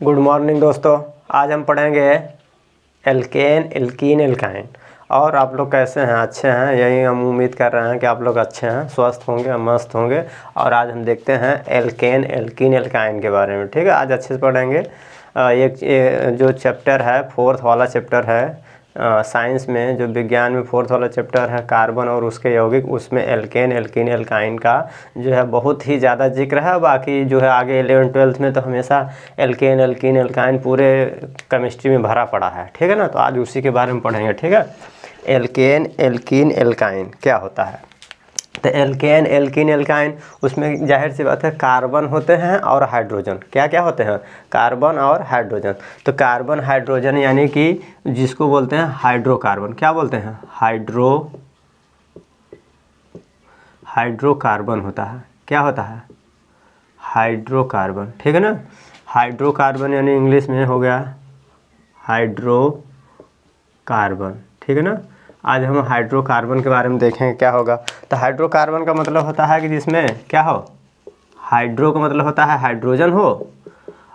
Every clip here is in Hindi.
गुड मॉर्निंग दोस्तों। आज हम पढ़ेंगे एल्केन, एल्कीन, एल्काइन। और आप लोग कैसे हैं? अच्छे हैं? यही हम उम्मीद कर रहे हैं कि आप लोग अच्छे हैं, स्वस्थ होंगे, मस्त होंगे। और आज हम देखते हैं एल्केन, एल्कीन, एल्काइन के बारे में। ठीक है, आज अच्छे से पढ़ेंगे। एक जो चैप्टर है, फोर्थ वाला चैप्टर है साइंस में, जो विज्ञान में फोर्थ वाला चैप्टर है कार्बन और उसके यौगिक, उसमें एल्केन, एल्कीन, एल्काइन का जो है बहुत ही ज़्यादा जिक्र है। बाकी जो है आगे 11th-12th में तो हमेशा एल्केन, एल्कीन, एल्काइन पूरे केमिस्ट्री में भरा पड़ा है। ठीक है ना, तो आज उसी के बारे में पढ़ेंगे। ठीक है, एल्केन, एल्कीन, एल्काइन क्या होता है। तो एल्केन, एल्कीन, एल्काइन, उसमें जाहिर सी बात है कार्बन होते हैं और हाइड्रोजन। क्या क्या होते हैं? कार्बन और हाइड्रोजन। तो कार्बन, हाइड्रोजन यानी कि जिसको बोलते हैं हाइड्रोकार्बन। क्या बोलते हैं? हाइड्रोकार्बन होता है। क्या होता है? हाइड्रोकार्बन। ठीक है ना, हाइड्रोकार्बन यानी इंग्लिश में हो गया हाइड्रोकार्बन। ठीक है ना, आज हम हाइड्रोकार्बन के बारे में देखेंगे क्या होगा। तो हाइड्रोकार्बन का मतलब होता है कि जिसमें क्या हो, हाइड्रो का मतलब होता है हाइड्रोजन हो,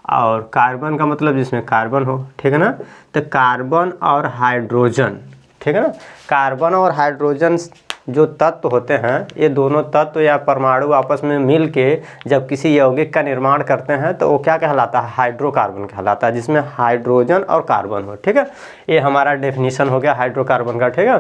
और कार्बन का मतलब जिसमें कार्बन हो। ठीक है ना, तो कार्बन और हाइड्रोजन, ठीक है ना, कार्बन और हाइड्रोजन जो तत्व होते हैं, ये दोनों तत्व या परमाणु आपस में मिल के जब किसी यौगिक का निर्माण करते हैं तो वो क्या कहलाता है? हाइड्रोकार्बन कहलाता है, जिसमें हाइड्रोजन और कार्बन हो। ठीक है, ये हमारा डेफिनेशन हो गया हाइड्रोकार्बन का। ठीक है,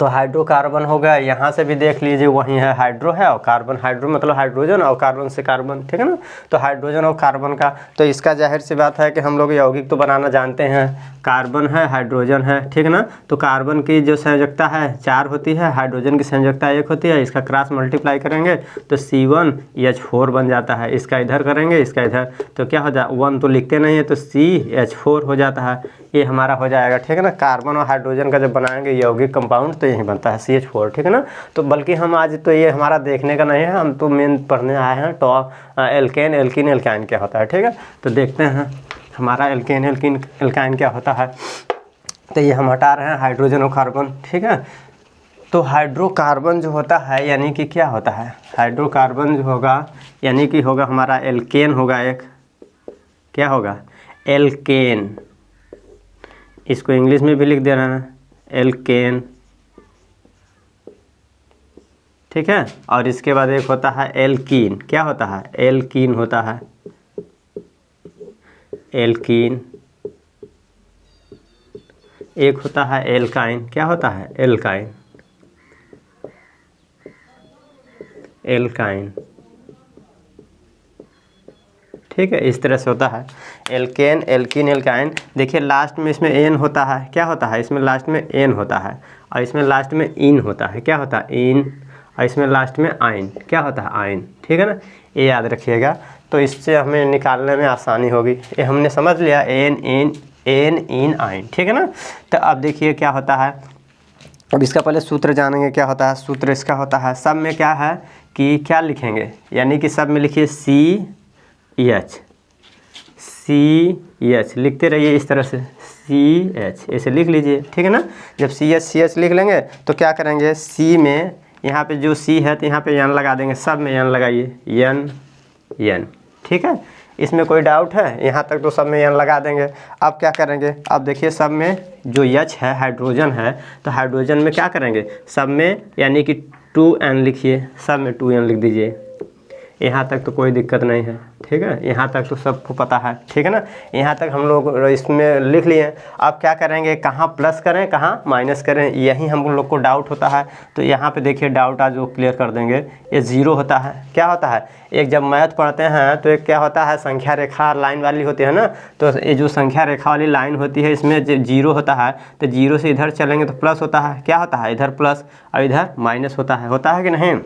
तो हाइड्रोकार्बन हो गया। यहाँ से भी देख लीजिए, वहीं है हाइड्रो है और कार्बन। हाइड्रो मतलब हाइड्रोजन और कार्बन से कार्बन। ठीक है ना, तो हाइड्रोजन और कार्बन का, तो इसका जाहिर सी बात है कि हम लोग यौगिक तो बनाना जानते हैं। कार्बन है, हाइड्रोजन है। ठीक है ना, तो कार्बन की जो संयोजकता है 4 होती है, हाइड्रोजन की संयोजकता 1 होती है। इसका क्रॉस मल्टीप्लाई करेंगे तो C1H4 बन जाता है। इसका इधर करेंगे, इसका इधर, तो क्या हो जाए, 1 तो लिखते नहीं है तो CH4 हो जाता है। ये हमारा हो जाएगा। ठीक है ना, कार्बन और हाइड्रोजन का जब बनाएंगे यौगिक कंपाउंड तो यही बनता है CH4। ठीक है ना, तो बल्कि हम आज तो ये हमारा देखने का नहीं है, हम तो मेन पढ़ने आए हैं तो एल्केन, एल्कीन, एल्काइन क्या होता है। ठीक है, तो देखते हैं हमारा एल्केन, एल्कीन, एल्काइन क्या होता है। तो ये हम हटा रहे हैं हाइड्रोजन और कार्बन। ठीक है, तो हाइड्रोकार्बन जो होता है यानी कि क्या होता है, हाइड्रोकार्बन जो होगा यानी कि होगा हमारा एल्केन होगा एक। क्या होगा? एल्केन। इसको इंग्लिश में भी लिख दे रहे हैं एल्केन। ठीक है, और इसके बाद एक होता है एल्कीन। क्या होता है? एल्कीन होता है, एल्कीन। एक होता है एल्काइन। क्या होता है? Alkyne, alkyne. ठीक है, इस तरह से होता है एल्केन, एल्कीन, एल्काइन। देखिए लास्ट में इसमें एन होता है। क्या होता है? इसमें लास्ट में एन होता है और इसमें लास्ट में इन होता है। क्या होता है? इन। और इसमें लास्ट में आइन। क्या होता है? आइन। ठीक है ना, ये याद रखिएगा, तो इससे हमें निकालने में आसानी होगी। ये हमने समझ लिया, एन, इन, एन, इन, आइन। ठीक है ना, तो अब देखिए क्या होता है। अब इसका पहले सूत्र जानेंगे। क्या होता है सूत्र इसका? होता है सब में क्या है कि क्या लिखेंगे, यानी कि सब में लिखिए CH लिखते रहिए इस तरह से, CH ऐसे लिख लीजिए। ठीक है ना, जब CH लिख लेंगे तो क्या करेंगे, C में यहाँ पे जो C है तो यहाँ पे n लगा देंगे। सब में n लगाइए, n। ठीक है, इसमें कोई डाउट है? यहाँ तक तो सब में n लगा देंगे। अब क्या करेंगे, अब देखिए सब में जो H है हाइड्रोजन है, तो हाइड्रोजन में क्या करेंगे, सब में यानी कि 2n लिखिए, सब में 2n लिख दीजिए। यहाँ तक तो कोई दिक्कत नहीं है। ठीक है, यहाँ तक तो सबको पता है। ठीक है ना, यहाँ तक हम लोग इसमें लिख लिए। अब क्या करेंगे, कहाँ प्लस करें कहाँ माइनस करें, यही हम लोग को डाउट होता है। तो यहाँ पे देखिए डाउट आज वो क्लियर कर देंगे। ये 0 होता है। क्या होता है, एक जब मैथ पढ़ते हैं तो एक क्या होता है, संख्या रेखा लाइन वाली होती है ना, तो ये जो संख्या रेखा वाली लाइन होती है इसमें 0 होता है, तो 0 से इधर चलेंगे तो प्लस होता है। क्या होता है, इधर प्लस और इधर माइनस होता है कि नहीं।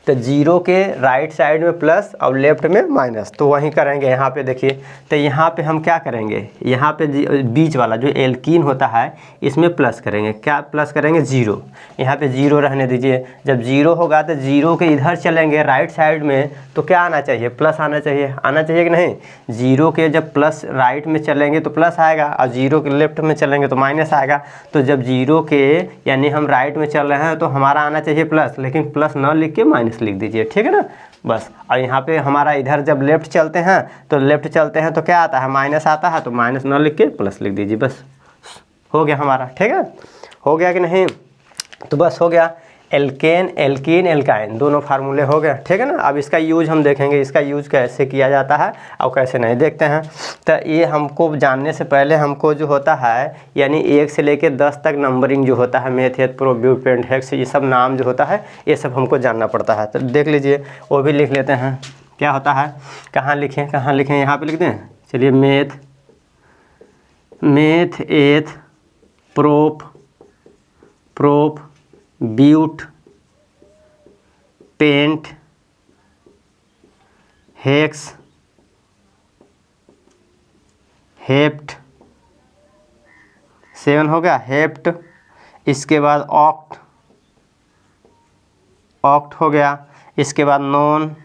तो 0 के राइट साइड में प्लस और लेफ्ट में माइनस, तो वहीं करेंगे। यहाँ पे देखिए, तो यहाँ पे हम क्या करेंगे, यहाँ पे बीच वाला जो एल्कीन होता है इसमें प्लस करेंगे। क्या प्लस करेंगे? 0। यहाँ पे 0 रहने दीजिए। जब 0 होगा तो 0 के इधर चलेंगे राइट साइड में तो क्या आना चाहिए, प्लस आना चाहिए कि नहीं। 0 के जब प्लस राइट में चलेंगे तो प्लस आएगा और 0 के लेफ्ट में चलेंगे तो माइनस आएगा। तो जब 0 के यानी हम राइट में चल रहे हैं तो हमारा आना चाहिए प्लस, लेकिन प्लस न लिख के माइनस माइनस लिख दीजिए, ठीक है ना। बस, और यहाँ पे हमारा इधर जब लेफ़्ट चलते हैं तो लेफ़्ट चलते हैं तो क्या आता है, माइनस आता है, तो माइनस न लिख के प्लस लिख दीजिए, बस हो गया हमारा, ठीक है। हो गया कि नहीं, तो बस हो गया। एल्केन, एल्कीन, एल्काइन दोनों फार्मूले हो गए, ठीक है ना। अब इसका यूज हम देखेंगे, इसका यूज कैसे किया जाता है और कैसे नहीं, देखते हैं। तो ये हमको जानने से पहले हमको जो होता है, यानी 1 से लेकर 10 तक नंबरिंग जो होता है, मेथ, हेथ, प्रो, ब्यू, पेंट, हेक्स, ये सब नाम जो होता है, ये सब हमको जानना पड़ता है। तो देख लीजिए, वो भी लिख लेते हैं, क्या होता है, कहाँ लिखें, यहाँ पर लिख दें। चलिए, meth, eth, prop, but, pent, hex, hept, 7 हो गया, हेप्ट। इसके बाद ऑक्ट हो गया। इसके बाद नॉन,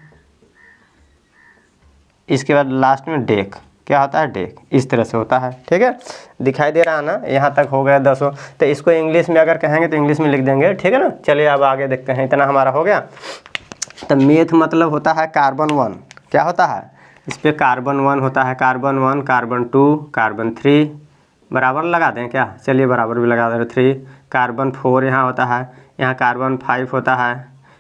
इसके बाद लास्ट में डेक। क्या होता है, डेक। इस तरह से होता है, ठीक है। दिखाई दे रहा है ना, यहाँ तक हो गया 10। तो इसको इंग्लिश में अगर कहेंगे तो इंग्लिश में लिख देंगे, ठीक है ना। चलिए अब आगे देखते हैं, इतना हमारा हो गया। तो मेथ मतलब होता है कार्बन 1, क्या होता है, इस पर कार्बन 1 होता है, कार्बन 1, कार्बन 2, कार्बन 3, बराबर लगा दें क्या, चलिए बराबर भी लगा दें, 3, कार्बन 4 यहाँ होता है, यहाँ कार्बन 5 होता है,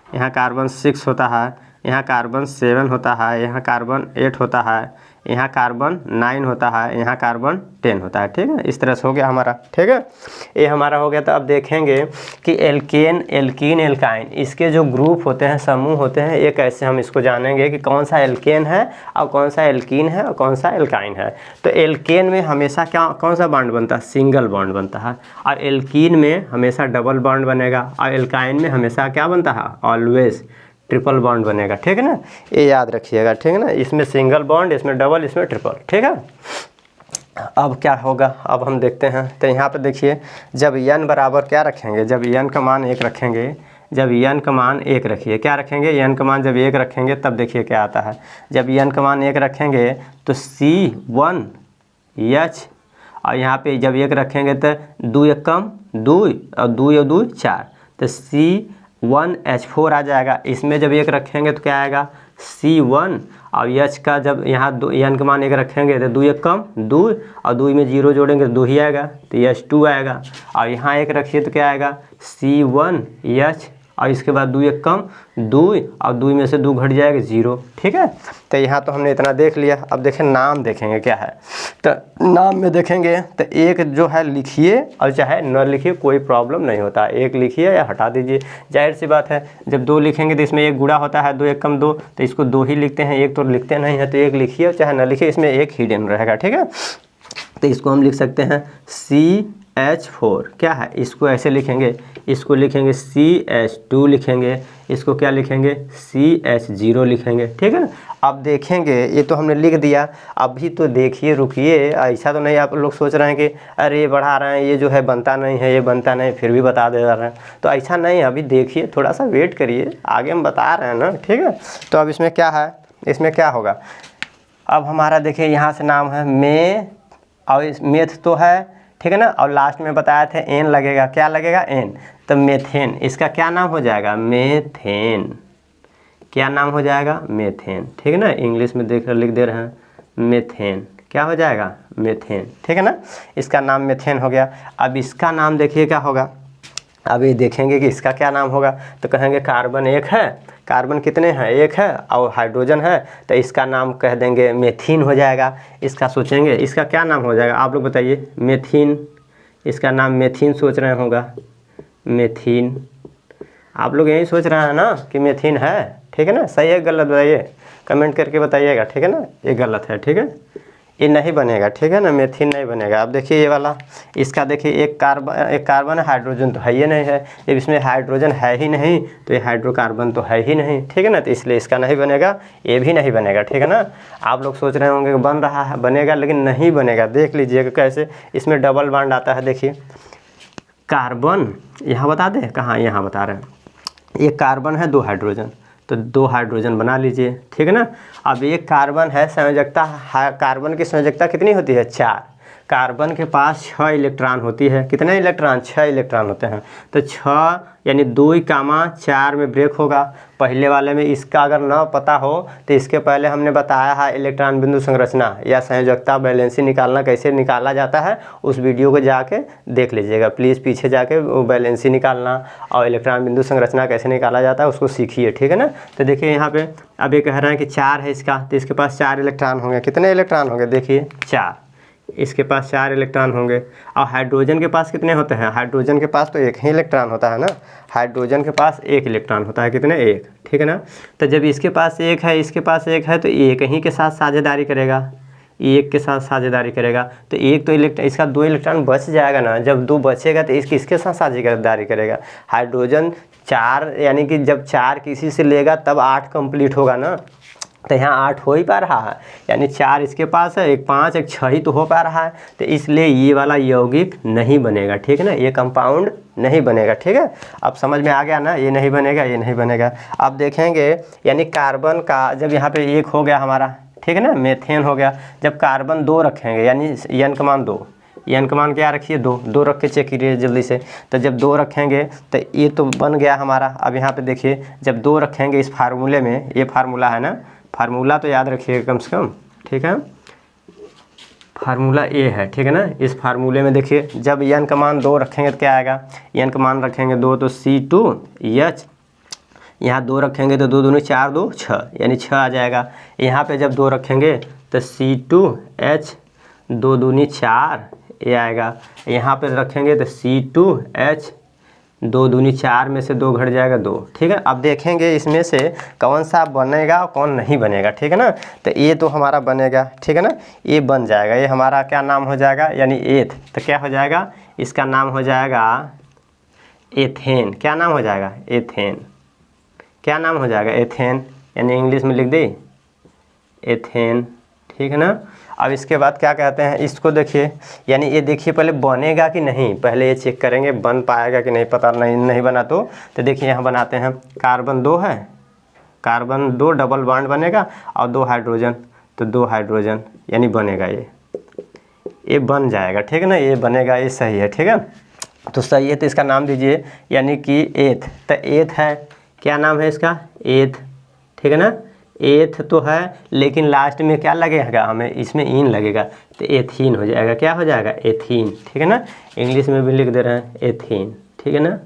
यहाँ कार्बन 6 होता है, यहाँ कार्बन 7 होता है, यहाँ कार्बन 8 होता है, यहाँ कार्बन 9 होता है, यहाँ कार्बन 10 होता है, ठीक है। इस तरह से हो गया हमारा, ठीक है। ये हमारा हो गया। तो अब देखेंगे कि एल्केन, एल्कीन, एल्काइन, इसके जो ग्रुप होते हैं, समूह होते हैं, ये कैसे हम इसको जानेंगे कि कौन सा एल्केन है और कौन सा एल्कीन है और कौन सा एल्काइन है। तो एल्केन में हमेशा कौन सा बॉन्ड बनता है, सिंगल बॉन्ड बनता है, और एल्कीन में हमेशा डबल बॉन्ड बनेगा, और एल्काइन में हमेशा क्या बनता है, ऑलवेज ट्रिपल बॉन्ड बनेगा, ठीक है ना। ये याद रखिएगा, ठीक है ना। इसमें सिंगल बॉन्ड, इसमें डबल, इसमें ट्रिपल, ठीक है। अब क्या होगा, अब हम देखते हैं। तो यहाँ पे देखिए, जब n बराबर क्या रखेंगे, जब n का मान 1 रखेंगे, जब n का मान 1 रखिए, क्या रखेंगे, n का मान जब 1 रखेंगे तब देखिए क्या आता है। जब n का मान 1 रखेंगे तो C1H, और यहाँ पे जब 1 रखेंगे तो 2 1 कम 2 और 2 या 2 4, तो C1H4 आ जाएगा। इसमें जब 1 रखेंगे तो क्या आएगा, C1, और H का जब यहाँ n का मान 1 रखेंगे तो 2 1 कम 2, और 2 में 0 जोड़ेंगे तो 2 ही आएगा, तो H2 आएगा। और यहाँ 1 रखिए तो क्या आएगा, C1H, और इसके बाद 2 1 कम 2, और 2 में से 2 घट जाएगा 0, ठीक है। तो यहाँ तो हमने इतना देख लिया। अब देखें नाम, देखेंगे क्या है। तो नाम में देखेंगे तो एक जो है लिखिए और चाहे न लिखिए, कोई प्रॉब्लम नहीं होता, एक लिखिए या हटा दीजिए, जाहिर सी बात है। जब 2 लिखेंगे तो इसमें 1 गुणा होता है, 2 1 कम 2, तो इसको 2 ही लिखते हैं, 1 तो लिखते नहीं है, तो 1 लिखिए चाहे न लिखिए, इसमें 1 हिडन रहेगा, ठीक है। तो इसको हम लिख सकते हैं CH4, क्या है, इसको ऐसे लिखेंगे, इसको लिखेंगे CH2 लिखेंगे, इसको क्या लिखेंगे, CH0 लिखेंगे, ठीक है। अब देखेंगे, ये तो हमने लिख दिया। अभी तो देखिए, रुकिए, ऐसा तो नहीं आप लोग सोच रहे हैं कि अरे ये बढ़ा रहे हैं, ये जो है बनता नहीं है, ये बनता नहीं, फिर भी बता दे रहे हैं, तो ऐसा नहीं। अभी देखिए, थोड़ा सा वेट करिए, आगे हम बता रहे हैं ना, ठीक है। तो अब इसमें क्या है, इसमें क्या होगा, अब हमारा देखिए यहाँ से नाम है मे, और इस मेथ तो है, ठीक है ना, और लास्ट में बताया थे एन लगेगा, क्या लगेगा, एन, तो मेथेन, इसका क्या नाम हो जाएगा, मेथेन, क्या नाम हो जाएगा, मेथेन, ठीक है ना। इंग्लिश में देख लिख दे रहे हैं, मेथेन, क्या हो जाएगा, मेथेन, ठीक है ना। इसका नाम मेथेन हो गया। अब इसका नाम देखिए क्या होगा, अभी देखेंगे कि इसका क्या नाम होगा। तो कहेंगे कार्बन 1 है, कार्बन कितने हैं, 1 है, और हाइड्रोजन है, तो इसका नाम कह देंगे मेथीन हो जाएगा। इसका सोचेंगे इसका क्या नाम हो जाएगा, आप लोग बताइए, मेथीन, इसका नाम मेथीन सोच रहे होगा, मेथीन, आप लोग यही सोच रहे हैं ना कि मेथीन है, ठीक है ना। सही है गलत बताइए, कमेंट करके बताइएगा, ठीक है ना। ये गलत है, ठीक है, ये नहीं बनेगा, ठीक है ना, मेथीन नहीं बनेगा। अब देखिए ये वाला, इसका देखिए एक कार्बन है, हाइड्रोजन तो है ही नहीं है, जब इसमें हाइड्रोजन है ही नहीं तो ये हाइड्रोकार्बन तो है ही नहीं, ठीक है ना, तो इसलिए इसका नहीं बनेगा, ये भी नहीं बनेगा, ठीक है ना। आप लोग सोच रहे होंगे कि बन रहा है, बनेगा, लेकिन नहीं बनेगा। देख लीजिएगा कैसे, इसमें डबल बॉन्ड आता है, देखिए कार्बन, यहाँ बता दें कहाँ, यहाँ बता रहे हैं, ये कार्बन है, 2 हाइड्रोजन, तो 2 हाइड्रोजन बना लीजिए, ठीक है ना। अब एक कार्बन है, संयोजकता कार्बन की संयोजकता कितनी होती है, 4, कार्बन के पास 6 इलेक्ट्रॉन होती है। कितने इलेक्ट्रॉन? 6 इलेक्ट्रॉन होते हैं। तो 6 यानी 2, 4 में ब्रेक होगा। पहले वाले में इसका अगर ना पता हो तो इसके पहले हमने बताया है इलेक्ट्रॉन बिंदु संरचना या संयोजकता वैलेंसी निकालना कैसे निकाला जाता है, उस वीडियो को जाके देख लीजिएगा प्लीज़। पीछे जाके वो वैलेंसी निकालना और इलेक्ट्रॉन बिंदु संरचना कैसे निकाला जाता है उसको सीखिए, ठीक है ना। तो देखिए यहाँ पे अब ये कह रहे हैं कि 4 है इसका, तो इसके पास 4 इलेक्ट्रॉन होंगे। कितने इलेक्ट्रॉन होंगे? देखिए 4, इसके पास 4 इलेक्ट्रॉन होंगे। और हाइड्रोजन के पास कितने होते हैं? हाइड्रोजन के पास तो एक ही इलेक्ट्रॉन होता है ना, हाइड्रोजन के पास 1 इलेक्ट्रॉन होता है। कितने? 1, ठीक है ना। तो जब इसके पास 1 है, इसके पास 1 है, तो एक ही के साथ साझेदारी करेगा, एक के साथ साझेदारी करेगा। तो एक तो इसका 2 इलेक्ट्रॉन बच जाएगा ना, जब 2 बचेगा तो किसके साथ साझेदारी करेगा? हाइड्रोजन 4, यानी कि जब 4 किसी से लेगा तब 8 कंप्लीट होगा ना। तो यहाँ 8 हो ही पा रहा है, यानी 4 इसके पास है, एक 5 एक 6 ही तो हो पा रहा है। तो इसलिए ये वाला यौगिक नहीं बनेगा, ठीक है ना, ये कंपाउंड नहीं बनेगा, ठीक है। अब समझ में आ गया ना, ये नहीं बनेगा, ये नहीं बनेगा। अब देखेंगे यानी कार्बन का जब यहाँ पे 1 हो गया हमारा, ठीक है ना, मेथेन हो गया। जब कार्बन 2 रखेंगे यानी n का मान 2, n का मान क्या रखिए? 2 रख के चेक कीजिए जल्दी से। तो जब 2 रखेंगे तो ये तो बन गया हमारा। अब यहाँ पे देखिए जब 2 रखेंगे इस फार्मूले में, ये फार्मूला है ना, फार्मूला तो याद रखिएगा कम से कम, ठीक है। फार्मूला ए है, ठीक है ना। इस फार्मूले में देखिए जब n का मान 2 रखेंगे तो क्या आएगा? n का मान रखेंगे 2 तो C2H, यहाँ 2 रखेंगे तो 2 दूनी 4, 2 6 यानी 6 आ जाएगा। यहाँ पे जब 2 रखेंगे तो C2H 2 दूनी 4 ये आएगा। यहाँ पे रखेंगे तो C2H 2 दूनी 4 में से 2 घट जाएगा 2, ठीक है। अब देखेंगे इसमें से कौन सा बनेगा और कौन नहीं बनेगा, ठीक है ना। तो ये तो हमारा बनेगा, ठीक है ना, ये बन जाएगा। ये हमारा क्या नाम हो जाएगा? यानी एथ। तो क्या हो जाएगा? इसका नाम हो जाएगा एथेन। क्या नाम हो जाएगा? एथेन। क्या नाम हो जाएगा? एथेन, यानी इंग्लिश में लिख दी एथेन, ठीक है ना। अब इसके बाद क्या कहते हैं, इसको देखिए, यानी ये देखिए पहले बनेगा कि नहीं, पहले ये चेक करेंगे बन पाएगा कि नहीं। पता नहीं बना तो देखिए यहाँ बनाते हैं। कार्बन 2 है, कार्बन 2 डबल बॉन्ड बनेगा और 2 हाइड्रोजन, तो 2 हाइड्रोजन यानी बनेगा ये बन जाएगा, ठीक है ना, ये बनेगा, ये सही है, ठीक है। तो सही है तो इसका नाम दीजिए यानी कि एथ। तो एथ है, क्या नाम है इसका? एथ, ठीक है ना। एथ तो है लेकिन लास्ट में क्या लगेगा हमें? इसमें इन लगेगा तो एथीन हो जाएगा। क्या हो जाएगा? एथीन, ठीक है ना। इंग्लिश में भी लिख दे रहे हैं एथीन, ठीक है ना।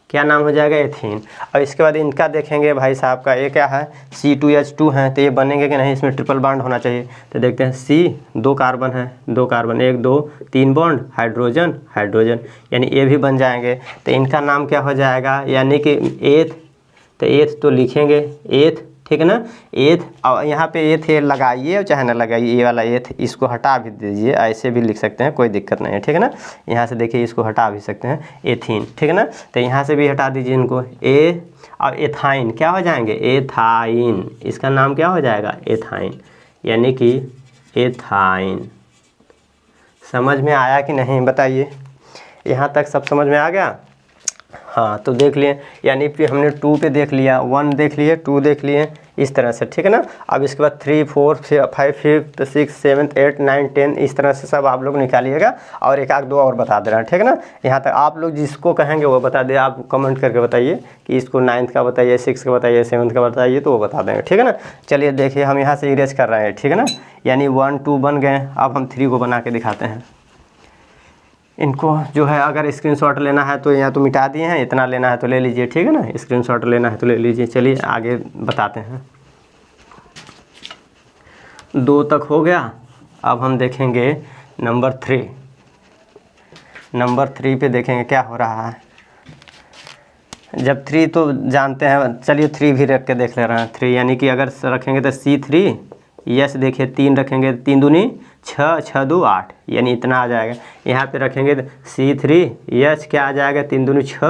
क्या नाम हो जाएगा? एथीन। और इसके बाद इनका देखेंगे भाई साहब का, ये क्या है? C2H2 है, तो ये बनेंगे कि नहीं? इसमें ट्रिपल बॉन्ड होना चाहिए। तो देखते हैं C 2 कार्बन है, 2 कार्बन, 1 2 3 बॉन्ड, हाइड्रोजन हाइड्रोजन, यानी ये भी बन जाएंगे। तो इनका नाम क्या हो जाएगा? यानी कि एथ। तो एथ तो लिखेंगे एथ, ठीक है ना, एथ। और यहाँ पे एथ लगाइए और चाहे ना लगाइए, ये वाला एथ इसको हटा भी दीजिए, ऐसे भी लिख सकते हैं, कोई दिक्कत नहीं है, ठीक है ना। यहाँ से देखिए इसको हटा भी सकते हैं, एथीन, ठीक है ना। तो यहाँ से भी हटा दीजिए इनको, ए और एथाइन क्या हो जाएंगे? एथाइन। इसका नाम क्या हो जाएगा? एथाइन, यानी कि एथाइन। समझ में आया कि नहीं बताइए? यहाँ तक सब समझ में आ गया? हाँ, तो देख लिए, यानी कि हमने 2 पे देख लिया, 1 देख लिए, 2 देख लिए, इस तरह से, ठीक है ना। अब इसके बाद 3 4 5 5 6 7 8 9 10 इस तरह से सब आप लोग निकालिएगा। और एक आध 2 और बता दे रहे हैं, ठीक है ना। यहाँ तक आप लोग जिसको कहेंगे वो बता दे, आप कमेंट करके बताइए कि इसको 9th का बताइए, 6th का बताइए, 7th का बताइए, तो वो बता देंगे, ठीक है ना। चलिए देखिए हम यहाँ से इरेज कर रहे हैं, ठीक है ना। यानी 1 2 बन गए। अब हम 3 को बना के दिखाते हैं। इनको जो है अगर स्क्रीनशॉट लेना है तो यहाँ तो मिटा दिए हैं, इतना लेना है तो ले लीजिए, ठीक है ना, स्क्रीनशॉट लेना है तो ले लीजिए। चलिए आगे बताते हैं। 2 तक हो गया। अब हम देखेंगे नंबर 3। नंबर 3 पे देखेंगे क्या हो रहा है। जब 3 तो जानते हैं, चलिए 3 भी रख के देख ले रहे हैं। 3 यानी कि अगर रखेंगे तो C3, यस देखिए 3 रखेंगे, 3 दूनी 6 6 2 8 यानी इतना आ जाएगा। यहाँ पे रखेंगे तो C3 यस क्या आ जाएगा? 3 दूनी 6।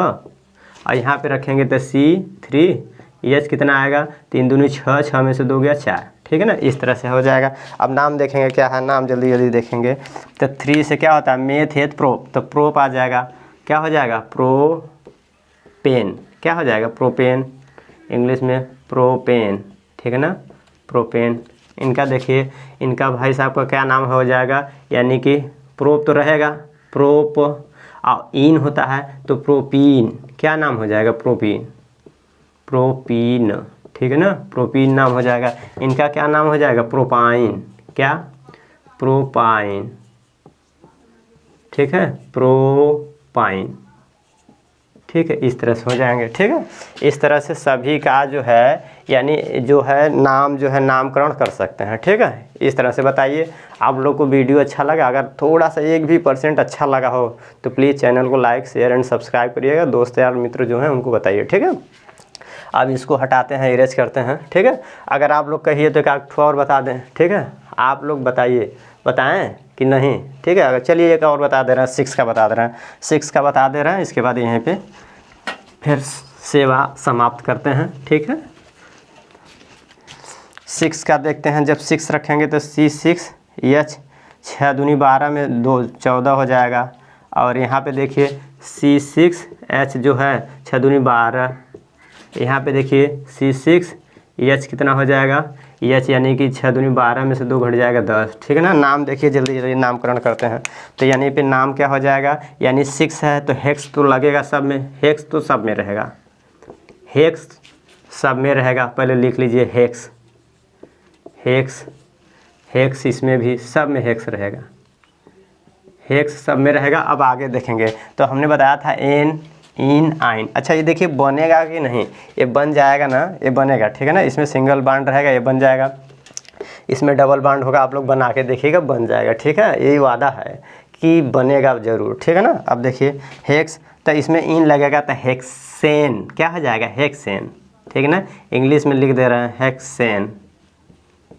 और यहाँ पे रखेंगे तो C3 यस कितना आएगा? 3 दूनी 6, 6 में से 2 गया 4, ठीक है ना। इस तरह से हो जाएगा। अब नाम देखेंगे क्या है, नाम जल्दी जल्दी देखेंगे। तो 3 से क्या होता है? मेथेट प्रोप, तो प्रोप आ जाएगा, क्या हो जाएगा? प्रोपेन। क्या हो जाएगा? प्रोपेन, इंग्लिश में प्रोपेन, ठीक है ना, प्रोपेन। इनका देखिए, इनका भाई साहब का क्या नाम हो जाएगा? यानी कि प्रोप तो रहेगा, प्रोप, और इन होता है तो प्रोपीन, क्या नाम हो जाएगा, प्रोपीन, प्रोपीन, ठीक है ना, प्रोपीन नाम हो जाएगा। इनका क्या नाम हो जाएगा, प्रोपाइन, क्या, प्रोपाइन, ठीक है, प्रोपाइन, ठीक है, इस तरह से हो जाएंगे, ठीक है। इस तरह से सभी का जो है यानी जो है नाम जो है नामकरण कर सकते हैं, ठीक है। इस तरह से बताइए। आप लोग को वीडियो अच्छा लगा, अगर थोड़ा सा 1 भी % अच्छा लगा हो तो प्लीज़ चैनल को लाइक शेयर एंड सब्सक्राइब करिएगा, दोस्त यार मित्र जो हैं उनको बताइए, ठीक है। अब इसको हटाते हैं, इरेज करते हैं, ठीक है। अगर आप लोग कहिए तो एक और बता दें, ठीक है, आप लोग बताइए, बताएं कि नहीं, ठीक है। अगर चलिए एक और बता दे रहे हैं, 6 का बता दे रहे हैं, 6 का बता दे रहे हैं। इसके बाद यहीं पे फिर सेवा समाप्त करते हैं, ठीक है। 6 का देखते हैं, जब 6 रखेंगे तो C6H 6 दूनी 12 में 2 14 हो जाएगा। और यहाँ पे देखिए C6H जो है 6 दूनी 12, यहाँ पे देखिए C6H कितना हो जाएगा, H यानी कि 6 दूनी 12 में से 2 घट जाएगा 10, ठीक है ना। नाम देखिए, जल्दी जल्दी नामकरण करते हैं। तो यानी पे नाम क्या हो जाएगा, यानी 6 है तो हेक्स तो लगेगा सब में, हेक्स तो सब में रहेगा, हेक्स सब में रहेगा। पहले लिख लीजिए हेक्स, हेक्स, हेक्स इसमें भी सब में हेक्स रहेगा, हेक्स सब में रहेगा। अब आगे देखेंगे तो हमने बताया था एन, इन, आइन। अच्छा ये देखिए बनेगा कि नहीं, ये बन जाएगा ना, ये बनेगा, ठीक है ना। इसमें सिंगल बाड रहेगा, ये बन जाएगा, इसमें डबल बाड होगा, आप लोग बना के देखिएगा, बन जाएगा, ठीक है। यही वादा है कि बनेगा ज़रूर, ठीक है ना। अब देखिए हेक्स, तो इसमें इन लगेगा तो हेक्सेन, क्या हो जाएगा, हेक्सेन, ठीक है ना। इंग्लिश में लिख दे रहे हैं हेक्सेन,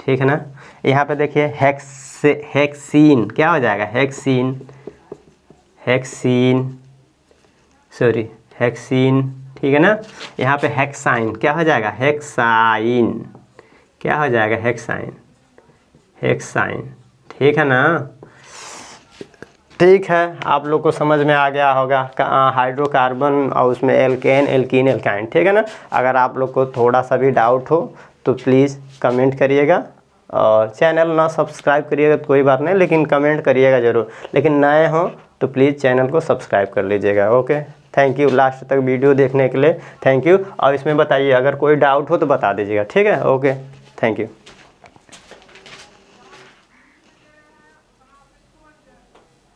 ठीक है ना। यहाँ पे देखिए हेक्सीन, क्या हो जाएगा, हेक्सीन, हेक्सीन, सॉरी हेक्सीन, ठीक है ना। यहाँ पे हेक्साइन, क्या हो जाएगा, हेक्साइन, क्या हो जाएगा, हेक्साइन, हेक्साइन, ठीक है ना। ठीक है, आप लोग को समझ में आ गया होगा हाइड्रोकार्बन और उसमें एल्केन, एल्कीन, एल्काइन, ठीक है ना। अगर आप लोग को थोड़ा सा भी डाउट हो तो प्लीज़ कमेंट करिएगा, और चैनल ना सब्सक्राइब करिएगा तो कोई बात नहीं, लेकिन कमेंट करिएगा ज़रूर। लेकिन नए हो तो प्लीज़ चैनल को सब्सक्राइब कर लीजिएगा। ओके, थैंक यू लास्ट तक वीडियो देखने के लिए, थैंक यू। और इसमें बताइए अगर कोई डाउट हो तो बता दीजिएगा, ठीक है। Okay, thank you.